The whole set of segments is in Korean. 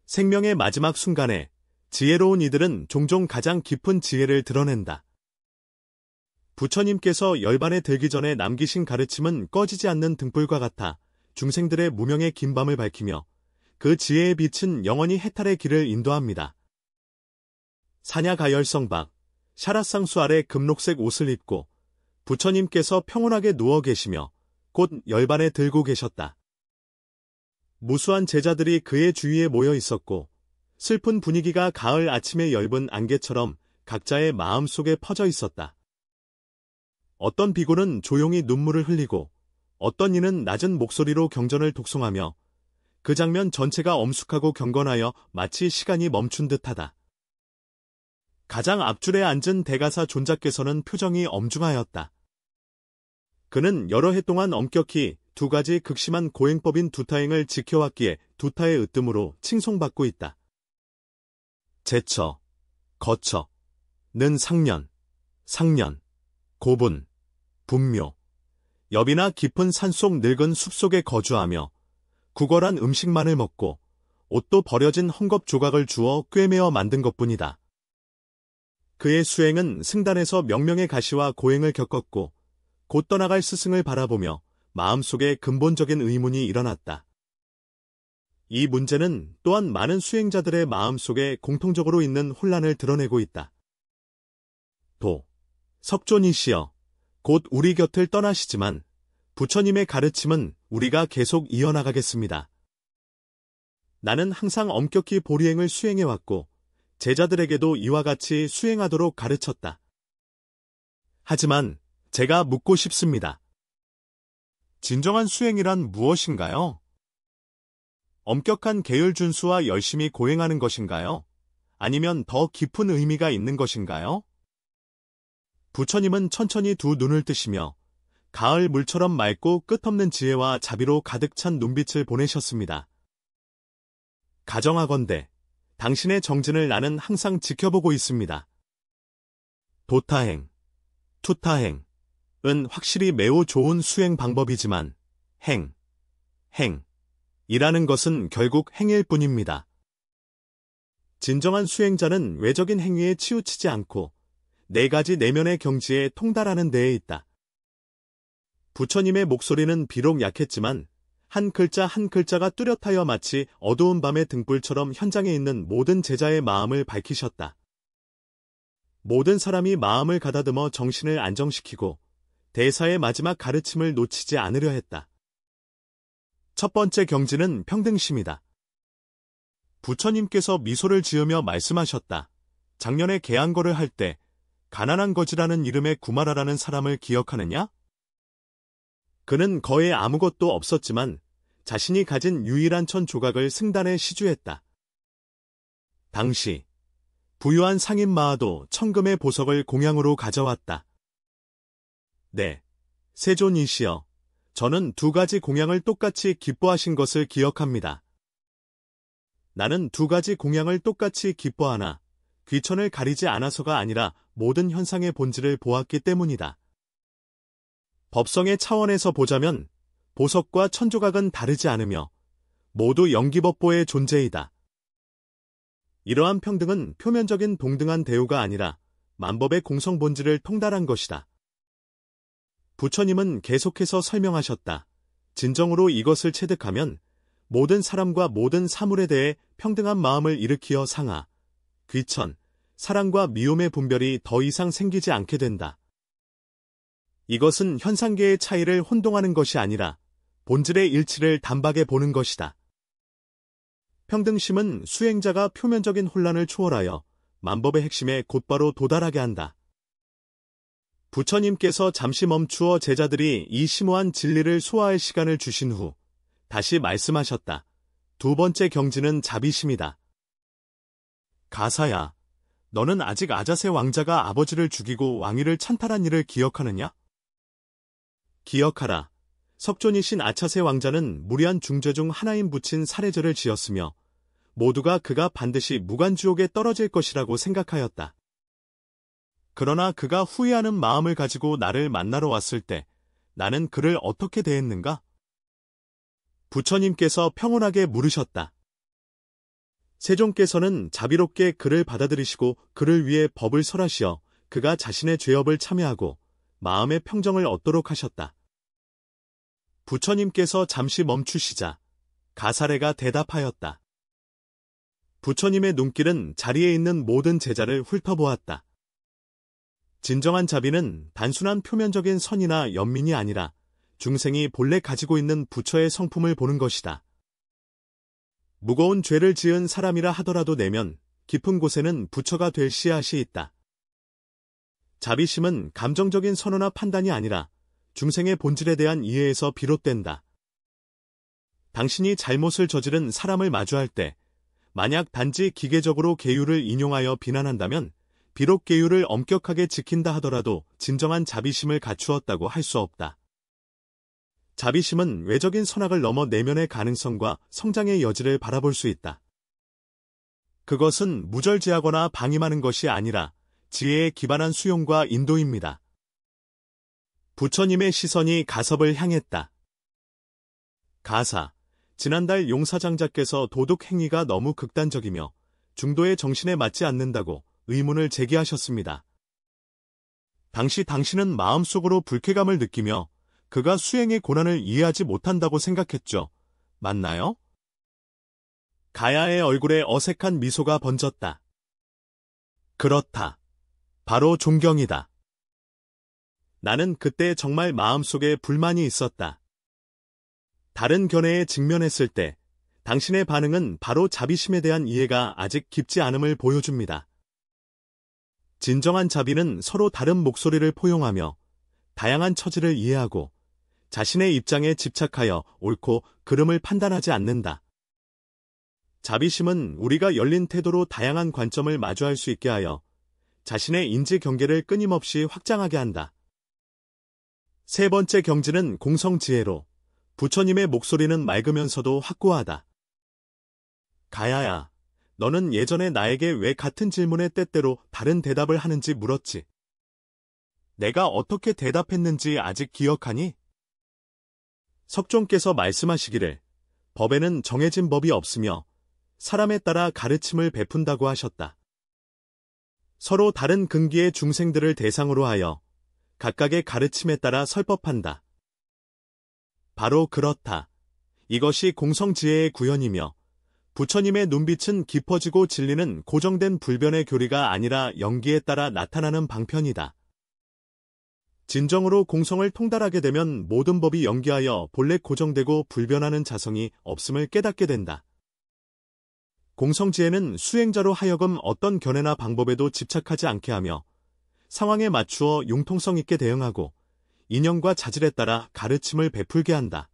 생명의 마지막 순간에 지혜로운 이들은 종종 가장 깊은 지혜를 드러낸다. 부처님께서 열반에 들기 전에 남기신 가르침은 꺼지지 않는 등불과 같아 중생들의 무명의 긴 밤을 밝히며 그 지혜의 빛은 영원히 해탈의 길을 인도합니다. 사냐가열성박, 샤라상수 아래 금록색 옷을 입고 부처님께서 평온하게 누워 계시며 곧 열반에 들고 계셨다. 무수한 제자들이 그의 주위에 모여 있었고 슬픈 분위기가 가을 아침의 엷은 안개처럼 각자의 마음속에 퍼져 있었다. 어떤 비구는 조용히 눈물을 흘리고 어떤 이는 낮은 목소리로 경전을 독송하며 그 장면 전체가 엄숙하고 경건하여 마치 시간이 멈춘 듯하다. 가장 앞줄에 앉은 대가사 존자께서는 표정이 엄중하였다. 그는 여러 해 동안 엄격히 두 가지 극심한 고행법인 두타행을 지켜왔기에 두타의 으뜸으로 칭송받고 있다. 제처, 거처, 는 상년, 상년, 고분, 분묘, 엽이나 깊은 산속 늙은 숲속에 거주하며 구걸한 음식만을 먹고 옷도 버려진 헝겊 조각을 주워 꿰매어 만든 것뿐이다. 그의 수행은 승단에서 명명의 가시와 고행을 겪었고 곧 떠나갈 스승을 바라보며 마음속에 근본적인 의문이 일어났다. 이 문제는 또한 많은 수행자들의 마음속에 공통적으로 있는 혼란을 드러내고 있다. 석존이시여, 곧 우리 곁을 떠나시지만 부처님의 가르침은 우리가 계속 이어나가겠습니다. 나는 항상 엄격히 보리행을 수행해왔고 제자들에게도 이와 같이 수행하도록 가르쳤다. 하지만 제가 묻고 싶습니다. 진정한 수행이란 무엇인가요? 엄격한 계율 준수와 열심히 고행하는 것인가요? 아니면 더 깊은 의미가 있는 것인가요? 부처님은 천천히 두 눈을 뜨시며 가을 물처럼 맑고 끝없는 지혜와 자비로 가득 찬 눈빛을 보내셨습니다. 가정하건대 당신의 정진을 나는 항상 지켜보고 있습니다. 도타행, 투타행은 확실히 매우 좋은 수행 방법이지만 행이라는 것은 결국 행일 뿐입니다. 진정한 수행자는 외적인 행위에 치우치지 않고 네 가지 내면의 경지에 통달하는 데에 있다. 부처님의 목소리는 비록 약했지만 한 글자 한 글자가 뚜렷하여 마치 어두운 밤의 등불처럼 현장에 있는 모든 제자의 마음을 밝히셨다. 모든 사람이 마음을 가다듬어 정신을 안정시키고 대사의 마지막 가르침을 놓치지 않으려 했다. 첫 번째 경지는 평등심이다. 부처님께서 미소를 지으며 말씀하셨다. 작년에 계안거를 할 때 가난한 거지라는 이름의 구마라라는 사람을 기억하느냐? 그는 거에 아무것도 없었지만 자신이 가진 유일한 천 조각을 승단에 시주했다. 당시 부유한 상인 마하도 천금의 보석을 공양으로 가져왔다. 네, 세존이시여, 저는 두 가지 공양을 똑같이 기뻐하신 것을 기억합니다. 나는 두 가지 공양을 똑같이 기뻐하나 귀천을 가리지 않아서가 아니라 모든 현상의 본질을 보았기 때문이다. 법성의 차원에서 보자면 보석과 천조각은 다르지 않으며 모두 영기법보의 존재이다. 이러한 평등은 표면적인 동등한 대우가 아니라 만법의 공성 본질을 통달한 것이다. 부처님은 계속해서 설명하셨다. 진정으로 이것을 체득하면 모든 사람과 모든 사물에 대해 평등한 마음을 일으키어 상하, 귀천, 사랑과 미움의 분별이 더 이상 생기지 않게 된다. 이것은 현상계의 차이를 혼동하는 것이 아니라 본질의 일치를 단박에 보는 것이다. 평등심은 수행자가 표면적인 혼란을 초월하여 만법의 핵심에 곧바로 도달하게 한다. 부처님께서 잠시 멈추어 제자들이 이 심오한 진리를 소화할 시간을 주신 후 다시 말씀하셨다. 두 번째 경지는 자비심이다. 가사야, 너는 아직 아자세 왕자가 아버지를 죽이고 왕위를 찬탈한 일을 기억하느냐? 기억하라. 석존이신 아차세 왕자는 무리한 중죄 중 하나인 부친 살해죄를 지었으며 모두가 그가 반드시 무간지옥에 떨어질 것이라고 생각하였다. 그러나 그가 후회하는 마음을 가지고 나를 만나러 왔을 때 나는 그를 어떻게 대했는가? 부처님께서 평온하게 물으셨다. 세종께서는 자비롭게 그를 받아들이시고 그를 위해 법을 설하시어 그가 자신의 죄업을 참여하고 마음의 평정을 얻도록 하셨다. 부처님께서 잠시 멈추시자 가사레가 대답하였다. 부처님의 눈길은 자리에 있는 모든 제자를 훑어보았다. 진정한 자비는 단순한 표면적인 선이나 연민이 아니라 중생이 본래 가지고 있는 부처의 성품을 보는 것이다. 무거운 죄를 지은 사람이라 하더라도 내면 깊은 곳에는 부처가 될 씨앗이 있다. 자비심은 감정적인 선호나 판단이 아니라 중생의 본질에 대한 이해에서 비롯된다. 당신이 잘못을 저지른 사람을 마주할 때 만약 단지 기계적으로 계율을 인용하여 비난한다면 비록 계율을 엄격하게 지킨다 하더라도 진정한 자비심을 갖추었다고 할 수 없다. 자비심은 외적인 선악을 넘어 내면의 가능성과 성장의 여지를 바라볼 수 있다. 그것은 무절제하거나 방임하는 것이 아니라 지혜에 기반한 수용과 인도입니다. 부처님의 시선이 가섭을 향했다. 가사, 지난달 용사장자께서 도둑 행위가 너무 극단적이며 중도의 정신에 맞지 않는다고 의문을 제기하셨습니다. 당시 당신은 마음속으로 불쾌감을 느끼며 그가 수행의 고난을 이해하지 못한다고 생각했죠. 맞나요? 가야의 얼굴에 어색한 미소가 번졌다. 그렇다. 바로 존경이다. 나는 그때 정말 마음속에 불만이 있었다. 다른 견해에 직면했을 때 당신의 반응은 바로 자비심에 대한 이해가 아직 깊지 않음을 보여줍니다. 진정한 자비는 서로 다른 목소리를 포용하며 다양한 처지를 이해하고 자신의 입장에 집착하여 옳고 그름을 판단하지 않는다. 자비심은 우리가 열린 태도로 다양한 관점을 마주할 수 있게 하여 자신의 인지 경계를 끊임없이 확장하게 한다. 세 번째 경지는 공성지혜로 부처님의 목소리는 맑으면서도 확고하다. 가야야, 너는 예전에 나에게 왜 같은 질문에 때때로 다른 대답을 하는지 물었지. 내가 어떻게 대답했는지 아직 기억하니? 석종께서 말씀하시기를 법에는 정해진 법이 없으며 사람에 따라 가르침을 베푼다고 하셨다. 서로 다른 근기의 중생들을 대상으로 하여 각각의 가르침에 따라 설법한다. 바로 그렇다. 이것이 공성지혜의 구현이며 부처님의 눈빛은 깊어지고 진리는 고정된 불변의 교리가 아니라 연기에 따라 나타나는 방편이다. 진정으로 공성을 통달하게 되면 모든 법이 연기하여 본래 고정되고 불변하는 자성이 없음을 깨닫게 된다. 공성지혜는 수행자로 하여금 어떤 견해나 방법에도 집착하지 않게 하며 상황에 맞추어 융통성 있게 대응하고 인연과 자질에 따라 가르침을 베풀게 한다.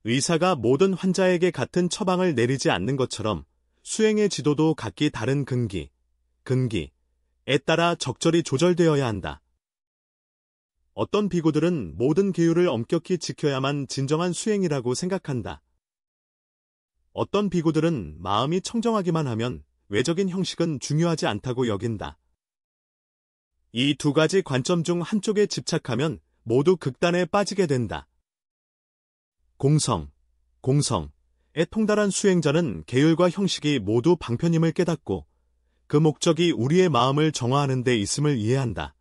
의사가 모든 환자에게 같은 처방을 내리지 않는 것처럼 수행의 지도도 각기 다른 근기에 따라 적절히 조절되어야 한다. 어떤 비구들은 모든 계율을 엄격히 지켜야만 진정한 수행이라고 생각한다. 어떤 비구들은 마음이 청정하기만 하면 외적인 형식은 중요하지 않다고 여긴다. 이 두 가지 관점 중 한쪽에 집착하면 모두 극단에 빠지게 된다. 공성에 통달한 수행자는 계율과 형식이 모두 방편임을 깨닫고 그 목적이 우리의 마음을 정화하는 데 있음을 이해한다.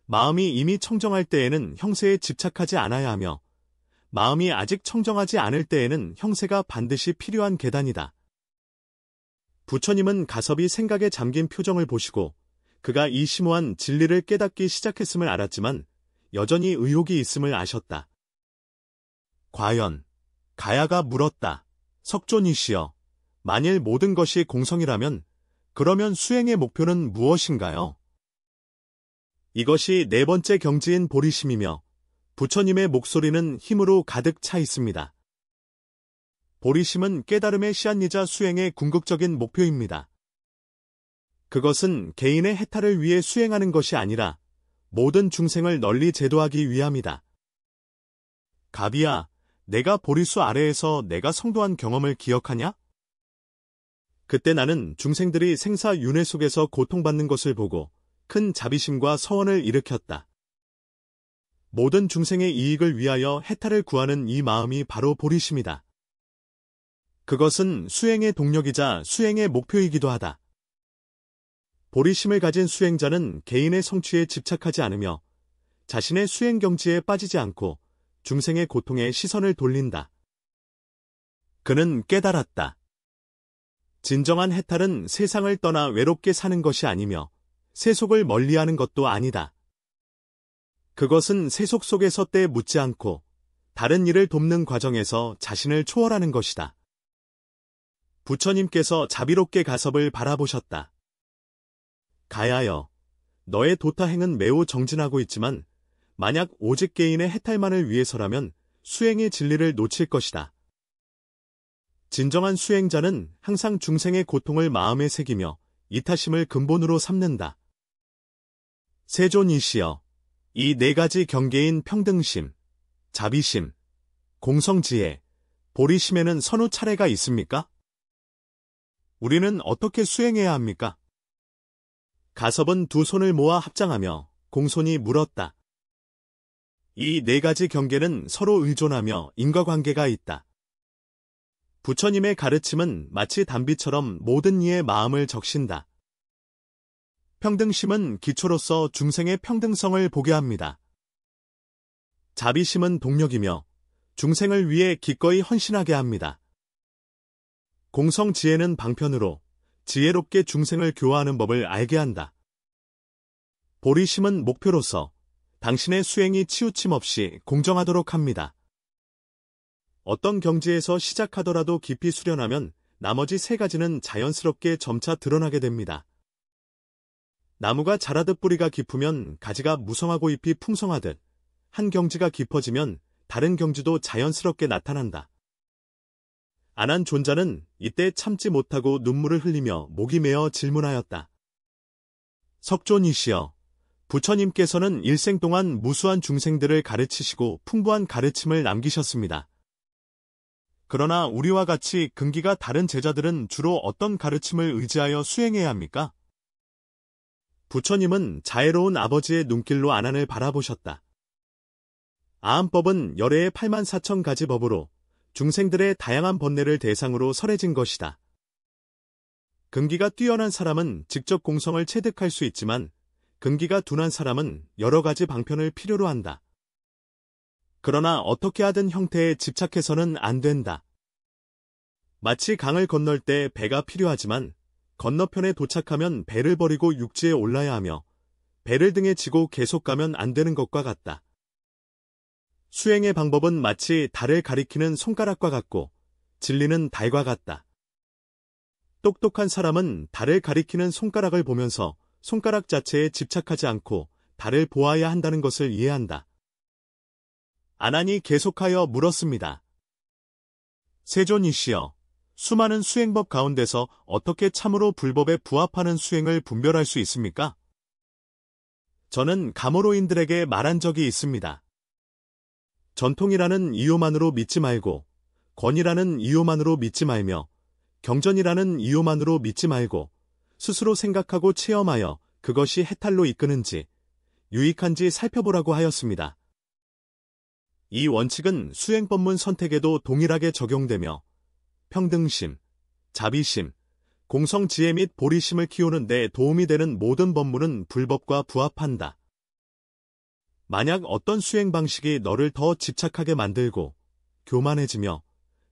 마음이 이미 청정할 때에는 형세에 집착하지 않아야 하며 마음이 아직 청정하지 않을 때에는 형세가 반드시 필요한 계단이다. 부처님은 가섭이 생각에 잠긴 표정을 보시고 그가 이 심오한 진리를 깨닫기 시작했음을 알았지만 여전히 의혹이 있음을 아셨다. 과연 가야가 물었다. 석존이시여, 만일 모든 것이 공성이라면 그러면 수행의 목표는 무엇인가요? 이것이 네 번째 경지인 보리심이며 부처님의 목소리는 힘으로 가득 차 있습니다. 보리심은 깨달음의 씨앗이자 수행의 궁극적인 목표입니다. 그것은 개인의 해탈을 위해 수행하는 것이 아니라 모든 중생을 널리 제도하기 위함이다. 가비야, 내가 보리수 아래에서 내가 성도한 경험을 기억하냐? 그때 나는 중생들이 생사윤회 속에서 고통받는 것을 보고 큰 자비심과 서원을 일으켰다. 모든 중생의 이익을 위하여 해탈을 구하는 이 마음이 바로 보리심이다. 그것은 수행의 동력이자 수행의 목표이기도 하다. 보리심을 가진 수행자는 개인의 성취에 집착하지 않으며 자신의 수행 경지에 빠지지 않고 중생의 고통에 시선을 돌린다. 그는 깨달았다. 진정한 해탈은 세상을 떠나 외롭게 사는 것이 아니며 세속을 멀리하는 것도 아니다. 그것은 세속 속에서 때 묻지 않고 다른 일을 돕는 과정에서 자신을 초월하는 것이다. 부처님께서 자비롭게 가섭을 바라보셨다. 가야여, 너의 도타행은 매우 정진하고 있지만 만약 오직 개인의 해탈만을 위해서라면 수행의 진리를 놓칠 것이다. 진정한 수행자는 항상 중생의 고통을 마음에 새기며 이타심을 근본으로 삼는다. 세존이시여, 이 네 가지 경계인 평등심, 자비심, 공성지혜, 보리심에는 선후 차례가 있습니까? 우리는 어떻게 수행해야 합니까? 가섭은 두 손을 모아 합장하며 공손히 물었다. 이 네 가지 경계는 서로 의존하며 인과관계가 있다. 부처님의 가르침은 마치 단비처럼 모든 이의 마음을 적신다. 평등심은 기초로서 중생의 평등성을 보게 합니다. 자비심은 동력이며 중생을 위해 기꺼이 헌신하게 합니다. 공성지혜는 방편으로 지혜롭게 중생을 교화하는 법을 알게 한다. 보리심은 목표로서 당신의 수행이 치우침 없이 공정하도록 합니다. 어떤 경지에서 시작하더라도 깊이 수련하면 나머지 세 가지는 자연스럽게 점차 드러나게 됩니다. 나무가 자라듯 뿌리가 깊으면 가지가 무성하고 잎이 풍성하듯 한 경지가 깊어지면 다른 경지도 자연스럽게 나타난다. 안한 존자는 이때 참지 못하고 눈물을 흘리며 목이 메어 질문하였다. 석존이시여, 부처님께서는 일생 동안 무수한 중생들을 가르치시고 풍부한 가르침을 남기셨습니다. 그러나 우리와 같이 근기가 다른 제자들은 주로 어떤 가르침을 의지하여 수행해야 합니까? 부처님은 자애로운 아버지의 눈길로 안안을 바라보셨다. 아함법은 열애의 84,000가지 법으로 중생들의 다양한 번뇌를 대상으로 설해진 것이다. 근기가 뛰어난 사람은 직접 공성을 체득할 수 있지만 근기가 둔한 사람은 여러 가지 방편을 필요로 한다. 그러나 어떻게 하든 형태에 집착해서는 안 된다. 마치 강을 건널 때 배가 필요하지만 건너편에 도착하면 배를 버리고 육지에 올라야 하며 배를 등에 지고 계속 가면 안 되는 것과 같다. 수행의 방법은 마치 달을 가리키는 손가락과 같고 진리는 달과 같다. 똑똑한 사람은 달을 가리키는 손가락을 보면서 손가락 자체에 집착하지 않고 달을 보아야 한다는 것을 이해한다. 안안이 계속하여 물었습니다. 세존이시여, 수많은 수행법 가운데서 어떻게 참으로 불법에 부합하는 수행을 분별할 수 있습니까? 저는 가모로인들에게 말한 적이 있습니다. 전통이라는 이유만으로 믿지 말고, 권위라는 이유만으로 믿지 말며, 경전이라는 이유만으로 믿지 말고, 스스로 생각하고 체험하여 그것이 해탈로 이끄는지, 유익한지 살펴보라고 하였습니다. 이 원칙은 수행법문 선택에도 동일하게 적용되며, 평등심, 자비심, 공성지혜 및 보리심을 키우는 데 도움이 되는 모든 법문은 불법과 부합한다. 만약 어떤 수행 방식이 너를 더 집착하게 만들고 교만해지며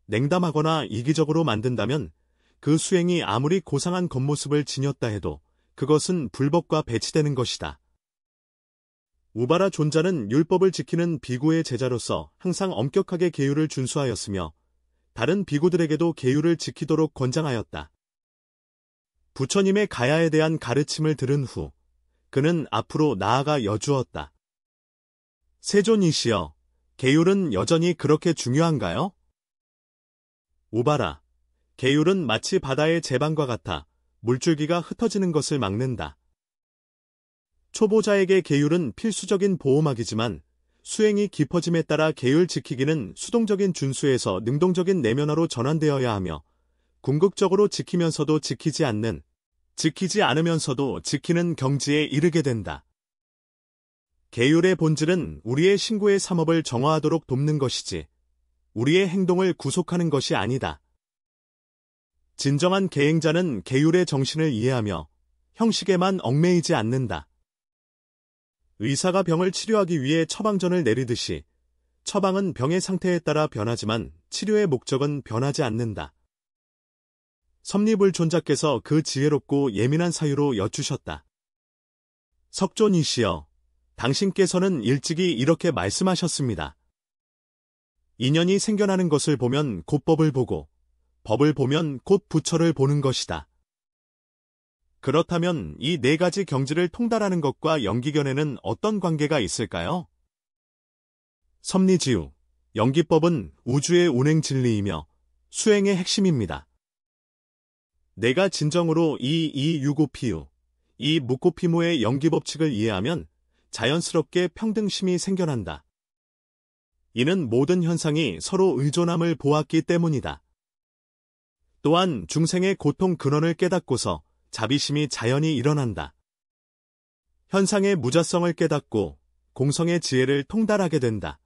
냉담하거나 이기적으로 만든다면 그 수행이 아무리 고상한 겉모습을 지녔다 해도 그것은 불법과 배치되는 것이다. 우바라 존자는 율법을 지키는 비구의 제자로서 항상 엄격하게 계율을 준수하였으며 다른 비구들에게도 계율을 지키도록 권장하였다. 부처님의 가야에 대한 가르침을 들은 후 그는 앞으로 나아가 여쭈었다. 세존이시여, 계율은 여전히 그렇게 중요한가요? 우바라, 계율은 마치 바다의 제방과 같아 물줄기가 흩어지는 것을 막는다. 초보자에게 계율은 필수적인 보호막이지만 수행이 깊어짐에 따라 계율 지키기는 수동적인 준수에서 능동적인 내면화로 전환되어야 하며 궁극적으로 지키면서도 지키지 않는, 지키지 않으면서도 지키는 경지에 이르게 된다. 계율의 본질은 우리의 신구의 삼업을 정화하도록 돕는 것이지 우리의 행동을 구속하는 것이 아니다. 진정한 계행자는 계율의 정신을 이해하며 형식에만 얽매이지 않는다. 의사가 병을 치료하기 위해 처방전을 내리듯이 처방은 병의 상태에 따라 변하지만 치료의 목적은 변하지 않는다. 섭리불존자께서 그 지혜롭고 예민한 사유로 여쭈셨다. 석존이시여, 당신께서는 일찍이 이렇게 말씀하셨습니다. 인연이 생겨나는 것을 보면 곧 법을 보고, 법을 보면 곧 부처를 보는 것이다. 그렇다면 이 네 가지 경지를 통달하는 것과 연기견에는 어떤 관계가 있을까요? 섭리지우, 연기법은 우주의 운행 진리이며 수행의 핵심입니다. 내가 진정으로 이유고피유, 이 묵고피무의 연기법칙을 이해하면 자연스럽게 평등심이 생겨난다. 이는 모든 현상이 서로 의존함을 보았기 때문이다. 또한 중생의 고통 근원을 깨닫고서 자비심이 자연히 일어난다. 현상의 무자성을 깨닫고 공성의 지혜를 통달하게 된다.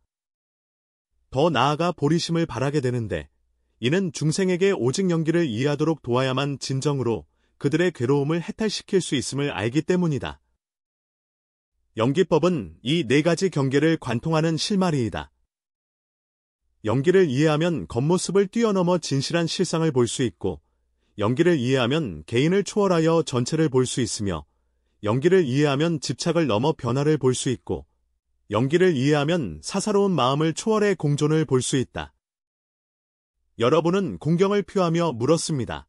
더 나아가 보리심을 바라게 되는데 이는 중생에게 오직 연기를 이해하도록 도와야만 진정으로 그들의 괴로움을 해탈시킬 수 있음을 알기 때문이다. 연기법은 이 네 가지 경계를 관통하는 실마리이다. 연기를 이해하면 겉모습을 뛰어넘어 진실한 실상을 볼 수 있고, 연기를 이해하면 개인을 초월하여 전체를 볼 수 있으며, 연기를 이해하면 집착을 넘어 변화를 볼 수 있고, 연기를 이해하면 사사로운 마음을 초월해 공존을 볼 수 있다. 여러분은 공경을 표하며 물었습니다.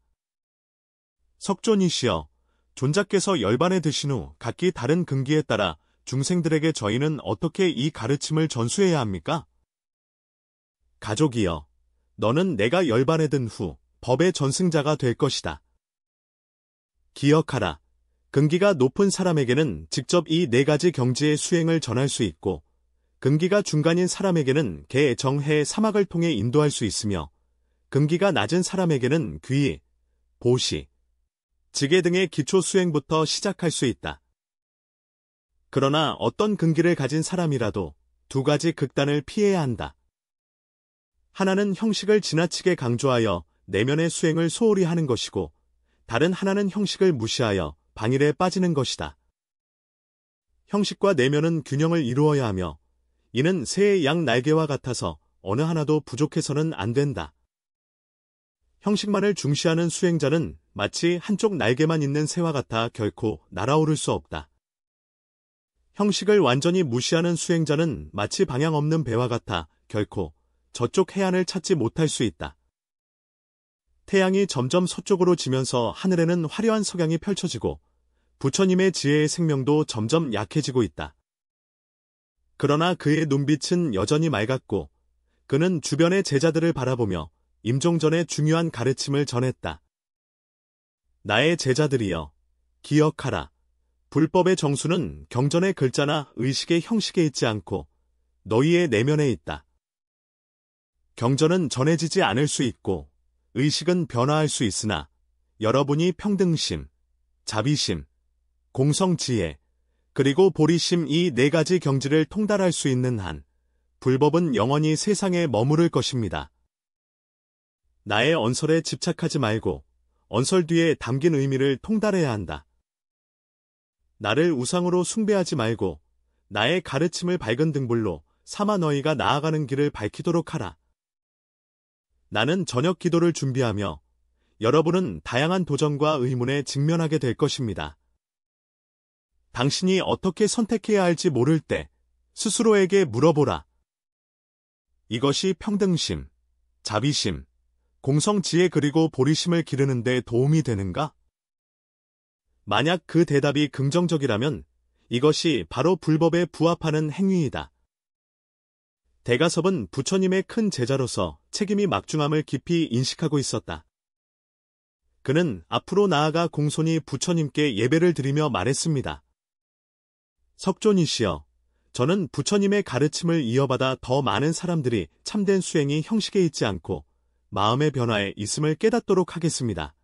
석존이시여, 존자께서 열반에 드신 후 각기 다른 근기에 따라 중생들에게 저희는 어떻게 이 가르침을 전수해야 합니까? 가족이여, 너는 내가 열반에 든 후 법의 전승자가 될 것이다. 기억하라. 근기가 높은 사람에게는 직접 이 네 가지 경지의 수행을 전할 수 있고, 근기가 중간인 사람에게는 개, 정, 해, 사막을 통해 인도할 수 있으며, 근기가 낮은 사람에게는 귀, 보시, 지계 등의 기초 수행부터 시작할 수 있다. 그러나 어떤 근기를 가진 사람이라도 두 가지 극단을 피해야 한다. 하나는 형식을 지나치게 강조하여 내면의 수행을 소홀히 하는 것이고, 다른 하나는 형식을 무시하여 방일에 빠지는 것이다. 형식과 내면은 균형을 이루어야 하며, 이는 새의 양 날개와 같아서 어느 하나도 부족해서는 안 된다. 형식만을 중시하는 수행자는 마치 한쪽 날개만 있는 새와 같아 결코 날아오를 수 없다. 형식을 완전히 무시하는 수행자는 마치 방향 없는 배와 같아 결코 저쪽 해안을 찾지 못할 수 있다. 태양이 점점 서쪽으로 지면서 하늘에는 화려한 석양이 펼쳐지고 부처님의 지혜의 생명도 점점 약해지고 있다. 그러나 그의 눈빛은 여전히 맑았고 그는 주변의 제자들을 바라보며 임종전의 중요한 가르침을 전했다. 나의 제자들이여, 기억하라. 불법의 정수는 경전의 글자나 의식의 형식에 있지 않고 너희의 내면에 있다. 경전은 전해지지 않을 수 있고 의식은 변화할 수 있으나 여러분이 평등심, 자비심, 공성지혜, 그리고 보리심 이 네 가지 경지를 통달할 수 있는 한 불법은 영원히 세상에 머무를 것입니다. 나의 언설에 집착하지 말고 언설 뒤에 담긴 의미를 통달해야 한다. 나를 우상으로 숭배하지 말고 나의 가르침을 밝은 등불로 삼아 너희가 나아가는 길을 밝히도록 하라. 나는 저녁 기도를 준비하며 여러분은 다양한 도전과 의문에 직면하게 될 것입니다. 당신이 어떻게 선택해야 할지 모를 때 스스로에게 물어보라. 이것이 평등심, 자비심, 공성지혜 그리고 보리심을 기르는 데 도움이 되는가? 만약 그 대답이 긍정적이라면 이것이 바로 불법에 부합하는 행위이다. 대가섭은 부처님의 큰 제자로서 책임이 막중함을 깊이 인식하고 있었다. 그는 앞으로 나아가 공손히 부처님께 예배를 드리며 말했습니다. 석존이시여, 저는 부처님의 가르침을 이어받아 더 많은 사람들이 참된 수행이 형식에 있지 않고 마음의 변화에 있음을 깨닫도록 하겠습니다.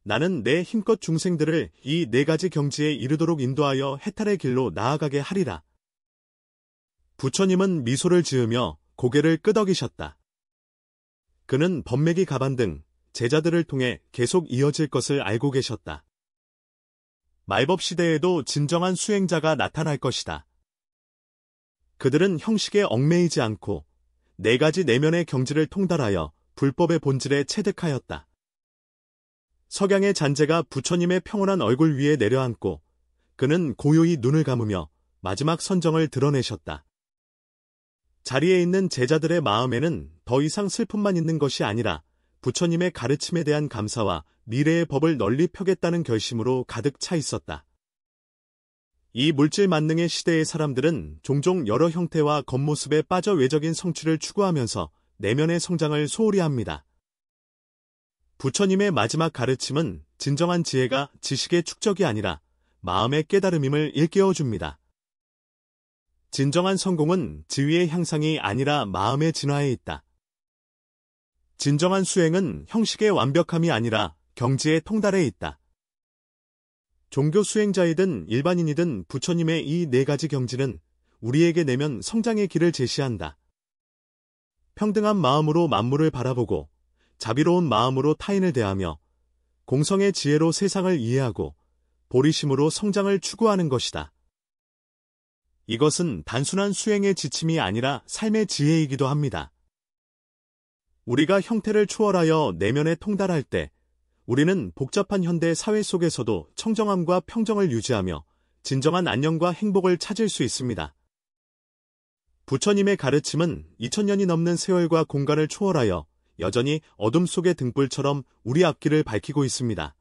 나는 내 힘껏 중생들을 이 네 가지 경지에 이르도록 인도하여 해탈의 길로 나아가게 하리라. 부처님은 미소를 지으며 고개를 끄덕이셨다. 그는 법매기 가반 등 제자들을 통해 계속 이어질 것을 알고 계셨다. 말법 시대에도 진정한 수행자가 나타날 것이다. 그들은 형식에 얽매이지 않고 네 가지 내면의 경지를 통달하여 불법의 본질에 체득하였다. 석양의 잔재가 부처님의 평온한 얼굴 위에 내려앉고 그는 고요히 눈을 감으며 마지막 선정을 드러내셨다. 자리에 있는 제자들의 마음에는 더 이상 슬픔만 있는 것이 아니라 부처님의 가르침에 대한 감사와 미래의 법을 널리 펴겠다는 결심으로 가득 차 있었다. 이 물질 만능의 시대의 사람들은 종종 여러 형태와 겉모습에 빠져 외적인 성취를 추구하면서 내면의 성장을 소홀히 합니다. 부처님의 마지막 가르침은 진정한 지혜가 지식의 축적이 아니라 마음의 깨달음임을 일깨워줍니다. 진정한 성공은 지위의 향상이 아니라 마음의 진화에 있다. 진정한 수행은 형식의 완벽함이 아니라 경지의 통달에 있다. 종교 수행자이든 일반인이든 부처님의 이 네 가지 경지는 우리에게 내면 성장의 길을 제시한다. 평등한 마음으로 만물을 바라보고 자비로운 마음으로 타인을 대하며 공성의 지혜로 세상을 이해하고 보리심으로 성장을 추구하는 것이다. 이것은 단순한 수행의 지침이 아니라 삶의 지혜이기도 합니다. 우리가 형태를 초월하여 내면에 통달할 때 우리는 복잡한 현대 사회 속에서도 청정함과 평정을 유지하며 진정한 안녕과 행복을 찾을 수 있습니다. 부처님의 가르침은 2000년이 넘는 세월과 공간을 초월하여 여전히 어둠 속의 등불처럼 우리 앞길을 밝히고 있습니다.